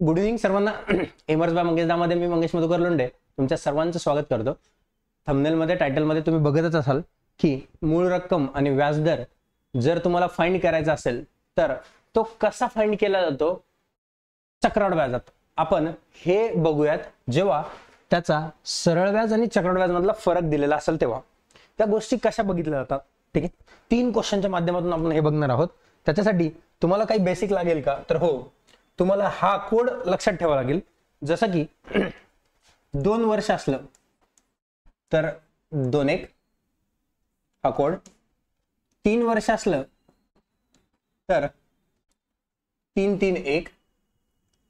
Good evening सर्वांना. एमर्स bye मंगेशदामध्ये मी मंगेश मधुकर लोंढे तुमच्या सर्वांचं स्वागत करतो. थंबनेलमध्ये टायटलमध्ये तुम्ही बघतच असाल की मूळ रक्कम आणि व्याजदर जर तुम्हाला फाइंड करायचा असेल तर तो कसा फाइंड केला जातो चक्रवाढ व्याजात. आपण हे बघूयात जेव्हा त्याचा सरळ व्याज आणि चक्रवाढ व्याज मधला फरक दिलेला असेल तेव्हा त्या गोष्टी कशा बघितल्या जातात. ठीक आहे, 3 क्वेश्चनच्या माध्यमातून आपण हे बघणार आहोत. त्याच्यासाठी तुम्हाला काही बेसिक लागेल का, तर हो, तुम्हाला हा कोड लक्षात ठेवावा लागेल. जसं की 2 वर्ष असलं तर 2-1 हा कोड, 3 वर्ष असलं तर 3-3-1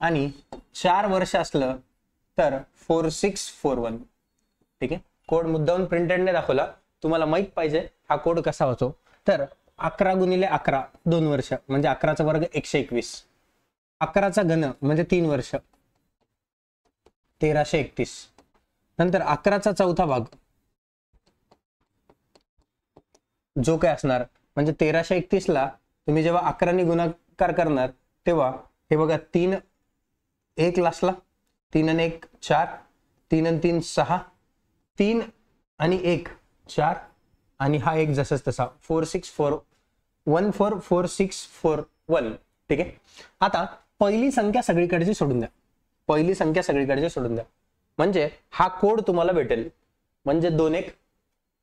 आणि 4 वर्ष असलं तर 4-6-4-1. ठीक आहे, कोड मुद्दाहून प्रिंटेड ने दाखवला, तुम्हाला माहित पाहिजे हा कोड कसा होतो. तर 11 गुणिले 11 2 वर्ष म्हणजे 11चा वर्ग 121, 11चा घन म्हणजे 3 वर्ष 1331, नंतर 11चा चौथा भाग जो काय असणार म्हणजे 1331 ला तुम्ही जेव्हा 11 ने गुणाकार करणार तेव्हा हे बघा 3 1 लासला, 3 आणि 1 4, 3 आणि 3 6, 3 आणि 1 4 आणि हा एक जसंच तसा 4-6-4-1-4-4-6-4-1. ठीक आहे, आता पहिली संख्या सगळीकडची सोडून द्या, पहिली संख्या सगळीकडची सोडून द्या म्हणजे हा कोड तुम्हाला भेटेल. म्हणजे 2-1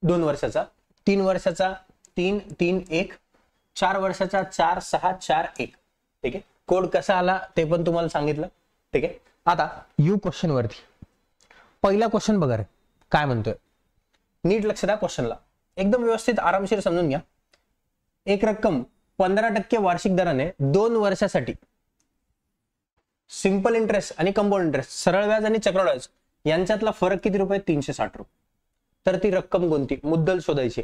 2 वर्षाचा, 3 वर्षाचा 3-3-1, 4 वर्षाचा 4-6-4-1. ठीक आहे, कोड कसा आला ते पण तुम्हाला सांगितलं. ठीक आहे, आता यू क्वेश्चन वरती पहिला क्वेश्चन बघा रे काय म्हणतोय. नीट लक्ष द्या क्वेश्चनला, एकदम व्यवस्थित आरामशीर समजून घ्या. एक रक्कम 15% वार्षिक दराने 2 वर्षासाठी सिंपल इंटरेस्ट आणि कंपाऊंड इंटरेस्ट, सरळ व्याज आणि चक्रवाढ व्याज यांच्यातला फरक किती रुपये? 360 रुपये. तर ती रक्कम कोणती? मुद्दल शोधायची.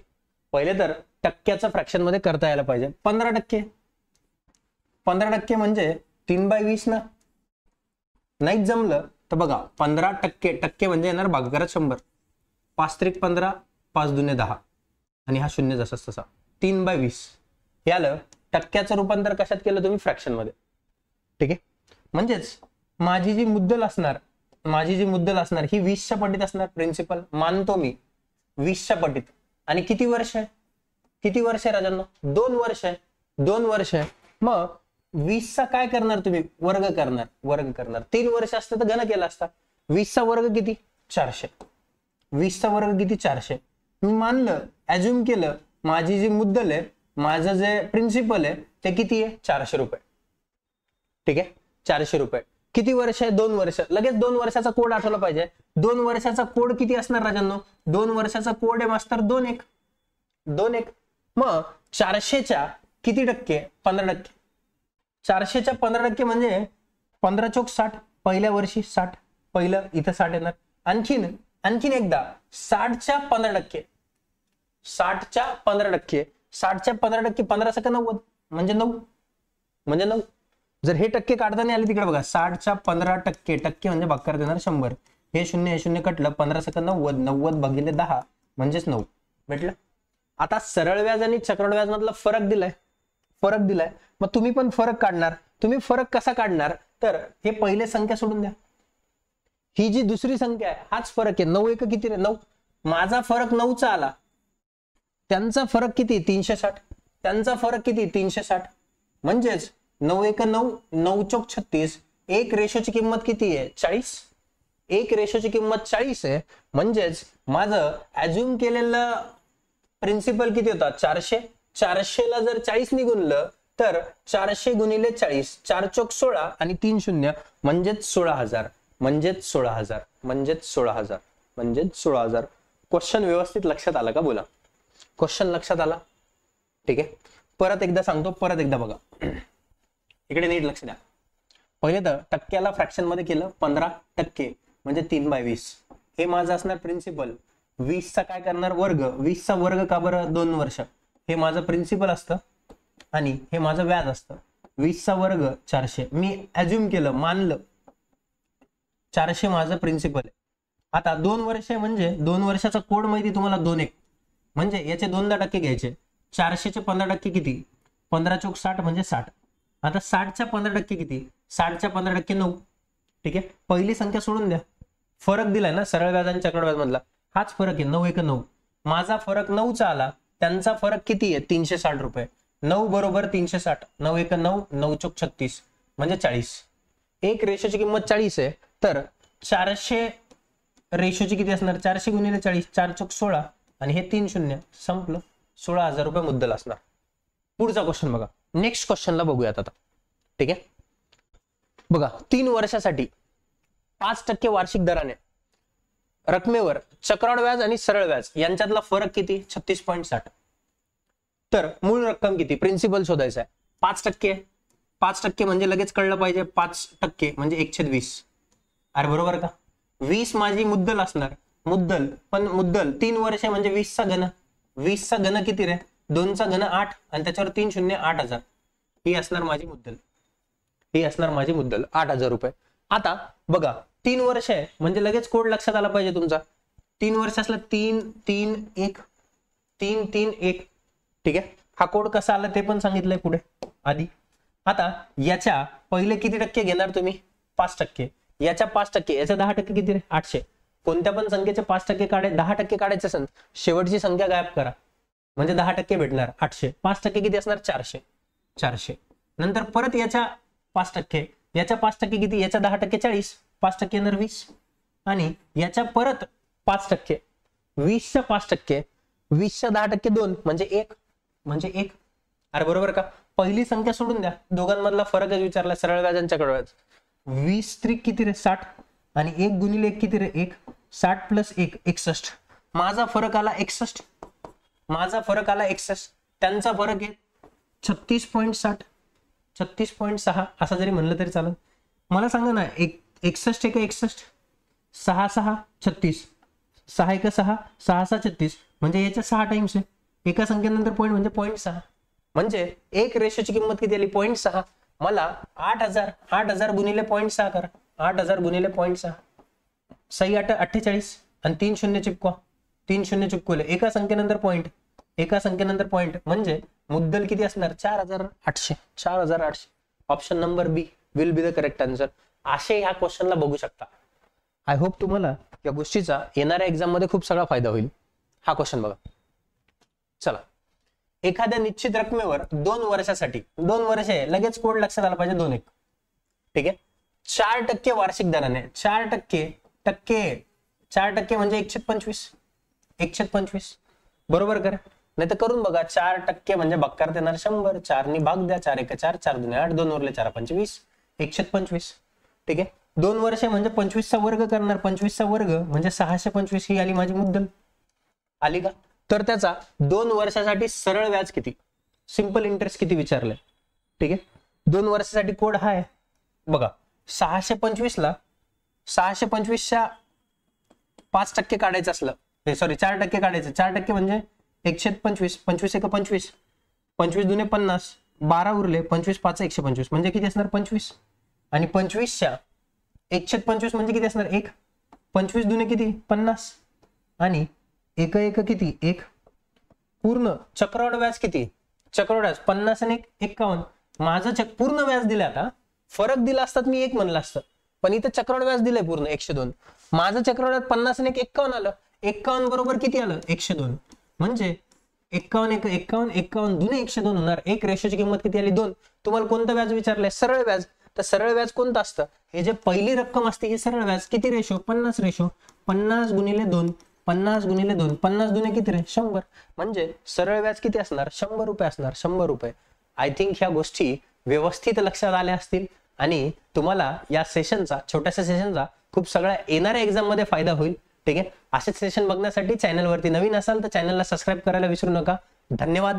पहिले तर टक्क्याचं फ्रॅक्शन मध्ये करता यायला पाहिजे. 15% म्हणजे 3/20 ना. नाही जमलं तर बघा 15% टक्के म्हणजे येणार भागाकारात 100, 5-15 5-2 10 आणि हा शून्य जसाच तसा 3/20. याला टक्क्याचं रूपांतर कशात केलं तुम्ही? फ्रॅक्शन मध्ये. ठीक आहे, म्हणजेच माझी जी मुद्दल असणार ही 20च्या पटीत असणार. प्रिन्सिपल मानतो मी 20च्या पटीत. आणि किती वर्ष आहे? किती वर्ष आहे राजांनो? 2 वर्ष आहे. 2 वर्ष आहे. मग 20चा काय करणार तुम्ही? वर्ग करणार. 3 वर्ष असतं तर घन केला असता. 20चा वर्ग किती? 400. 20चा वर्ग किती? 400. मी मानलं, ऍज्युम केलं, माझी जी मुद्दल आहे, माझं जे प्रिन्सिपल आहे ते किती आहे? 400 रुपये. ठीक आहे, 400 रुपये. किती वर्ष आहे? 2 वर्ष. लगेच 2 वर्षाचा कोड आठवला पाहिजे. 2 वर्षाचा कोड किती असणार राजांनो? 2 वर्षाचा कोड आहे मास्तर 2-1. 2-1. मग 400च्या किती टक्के? 15%. 400च्या 15% म्हणजे 15 चोक 60. पहिल्या वर्षी 60, पहिलं इथं 60 येणार. आणखीन एकदा 60च्या 15%. 60च्या 15%. 60च्या 15% 15 × 90 म्हणजे 9. म्हणजे 9. जर हे टक्के काढता नाही आले तिकडे बघा, 60च्या 15% टक्के म्हणजे भागाकार देणार 100. हे शून्य कटलं, 15 × 90 90 भागिले 10 म्हणजेच 9 भेटलं. आता सरळ व्याज आणि चक्रवाढ व्याज मधला फरक दिलाय. मग तुम्ही पण फरक काढणार. तुम्ही फरक कसा काढणार? तर हे पहिले संख्या सोडून द्या, ही जी दुसरी संख्या आहे हाच फरक आहे. 9 1 किती रे? 9. माझा फरक 9चा आला, त्यांचा फरक किती? 360. त्यांचा फरक किती? 360. म्हणजेच 9 1 9, 9 चोक 36. 1 रेशोची किंमत किती आहे? 40. 1 रेशोची किंमत 40 आहे. म्हणजेच माझं ऍज्युम केलेलं प्रिन्सिपल किती होता? 400. 400 ला जर 40 ने गुणलं तर 400 गुणिले 40, 4 चोक 16 आणि 3 शून्य म्हणजेच 16,000. म्हणजेच 16,000. क्वेश्चन व्यवस्थित लक्षात आला का? बोला, क्वेश्चन लक्षात आला? ठीक आहे, परत एकदा सांगतो, परत एकदा बघा, इकडे नीट लक्ष द्या. पहिले तर टक्क्याला फ्रॅक्शन मध्ये केलं. 15% म्हणजे 3/20. हे माझं असणार प्रिन्सिपल. 20चा काय करणार? वर्ग. 20चा वर्ग का बरं? 2 वर्ष. हे माझं प्रिन्सिपल असतं आणि हे माझं व्याज असतं. 20चा वर्ग 400. मी ऍज्युम केलं, मानलं 400 माझं प्रिन्सिपल आहे. आता 2 वर्ष म्हणजे 2 वर्षाचा कोड माहिती तुम्हाला? 2-1 म्हणजे याचे 2% घ्यायचे. 400चे 15% किती? 15 चोक 60 म्हणजे 60. आता 60च्या 15% किती? 60च्या 15% 9 ठीक आहे, पहिली संख्या सोडून द्या, फरक दिलाय ना सरळ व्याज आणि चक्रवाढ व्याज मधला, हाच फरक आहे 9 × 9, माझा फरक 9चा आला, त्यांचा फरक किती आहे 360 रुपये, 9 बरोबर 360, 9 × 9, 9 × 36 म्हणजे 40, एक रेशोची किंमत 40 आहे, तर 400 रेशोची किती असणार, 400 × 40, 4 × 16 आणि हे 3 शून्य, संपलं, 16,000 रुपये मुद्दल असणार. पुढचा क्वेश्चन बघा, नेक्स्ट क्वेश्चनला बघूयात आता. ठीक आहे, बघा 3 वर्षासाठी 5% वार्षिक दराने रकमेवर चक्रवाढ व्याज आणि सरळ व्याज यांच्यातला फरक किती, 36.60. तर मूळ रक्कम किती, प्रिन्सिपल शोधायचा आहे. 5% 5% म्हणजे लगेच कळलं पाहिजे, 5% म्हणजे 1/20. अरे बरोबर का, 20 माझी मुद्दल असणार, मुद्दल, पण मुद्दल 3 वर्ष म्हणजे 20 चा घन, 20 चा घन किती रे, 2 चा घन 8 आणि त्याच्यावर 3 शून्य 8,000, ही असणार माझी मुद्दल, ही असणार माझी मुद्दल 8,000 रुपये. आता बघा 3 वर्ष आहे म्हणजे लगेच कोड लक्षात आला पाहिजे तुमचा, 3 वर्ष असला 3 3 1 3 3 1. ठीक आहे, हा कोड कसा आला ते पण सांगितलंय पुढे आधी. आता याच्या पहिले किती टक्के घेणार तुम्ही, 5%, याच्या 5%, याच्या 10% किती रे, 800. कोणत्या पण संख्येचे 5% काढे, 10% काढायचे असेल, शेवटची संख्या गायब करा म्हणजे 10% भेटणार, 800, 5% किती असणार, 400, 400. नंतर परत याच्या 5%, याच्या 5% किती, याच्या 10% 40, 5% येणार 20 आणि याच्या परत 5%, 20च्या 5%, 20च्या 10% 2 म्हणजे 1, म्हणजे 1. अरे बरोबर का, पहिली संख्या सोडून द्या, दोघांमधला फरकच विचारला, सरळ व्याज आणि चक्रवाढ व्याज. 20 त्रिक किती रे 60 आणि 1 गुणिले 1 किती रे 1, 60 + 1 61. माझा फरक आला 61, माझा फरक आला 61, त्यांचा फरक आहे 36.60, 36.6 असं जरी म्हणलं तरी चालेल. मला सांगा ना, 61 × 61, 6 6 36, 6 × 6 6 6 36 म्हणजे याच्या 6 टाइम्स आहे, एका संख्येनंतर पॉईंट म्हणजे 0.6, म्हणजे एक रेशोची किंमत किती आली 0.6. मला 8,000, 8,000 गुणिले 0.6 करा, 8,000 गुणिले 0.6, 6 8 48 आणि 3 शून्य चिपकवा, 3 शून्य चिपकवले, एका संख्येनंतर पॉईंट, एका संख्येनंतर पॉईंट, म्हणजे मुद्दल किती असणार 4,800, 4,800. Option number B will be the correct answer. असे ह्या क्वेश्चनला बघू शकता. आय होप तुम्हाला या गोष्टीचा येणाऱ्या एक्झाम मध्ये खूप सगळा फायदा होईल. हा क्वेश्चन बघा, चला. एखाद्या निश्चित रकमेवर 2 वर्षासाठी, 2 वर्ष आहे, लगेच कोड लक्षात आला पाहिजे, 2 1. ठीक आहे, 4% वार्षिक दराने, 4% 4% म्हणजे 1/25, 1/25 बरोबर करा, नाही तर करून बघा. 4% म्हणजे बक्कार देणार 100, 4 ने भाग द्या, 4 1 4, 4 2 8, 2 उरले 4 5 20, 1/25. ठीक आहे, 2 वर्ष म्हणजे 25 चा वर्ग करणार, 25 चा वर्ग म्हणजे 625, ही आली माझी मुद्दल, आली का. तर त्याचा 2 वर्षासाठी सरळ व्याज किती, सिंपल इंटरेस्ट किती विचारलंय. ठीक आहे, 2 वर्षासाठी कोड हा आहे बघा, 625 ला 625च्या 5% काढायचं असलं, सॉरी 4% काढायचं, 4% म्हणजे 1/25, 25 1 25, 25 दुने 50, 12 उरले, 25 5 125 म्हणजे किती असणार 25, आणि 25च्या 1/25 म्हणजे किती असणार 1, 25 दुने किती 50 आणि 1 1 किती 1. पूर्ण चक्रवाढ व्याज किती, चक्रवाढ व्याज 50 आणि 51. माझं पूर्ण व्याज दिलं, आता फरक दिला असतात मी 1 म्हणलं असतं, पण इथं चक्रवाढ व्याज दिलंय पूर्ण 102. माझं चक्रवाढ 50 आणि 51 आलं, 51 बरोबर किती आलं 102, म्हणजे 51 1 51, 51 दुने 102 होणार. एक रेशोची किंमत किती आली 2. तुम्हाला कोणतं व्याज विचारलंय, सरळ व्याज. तर सरळ व्याज कोणतं असतं, हे जे पहिली रक्कम असते ही सरळ व्याज. किती रेशो 50 रेशो, 50 गुणिले 2, 50 गुणिले 2, 50 दुने किती रे 100, म्हणजे सरळ व्याज किती असणार 100 रुपये असणार, 100 रुपये. आय थिंक ह्या गोष्टी व्यवस्थित लक्षात आल्या असतील आणि तुम्हाला या सेशनचा, छोट्याशा सेशनचा खूप सगळ्या येणाऱ्या एक्झाम मध्ये फायदा होईल. ठीक आहे, असेच सेशन बघण्यासाठी चॅनलवरती नवीन असाल तर चॅनलला सबस्क्राईब करायला विसरू नका. धन्यवाद.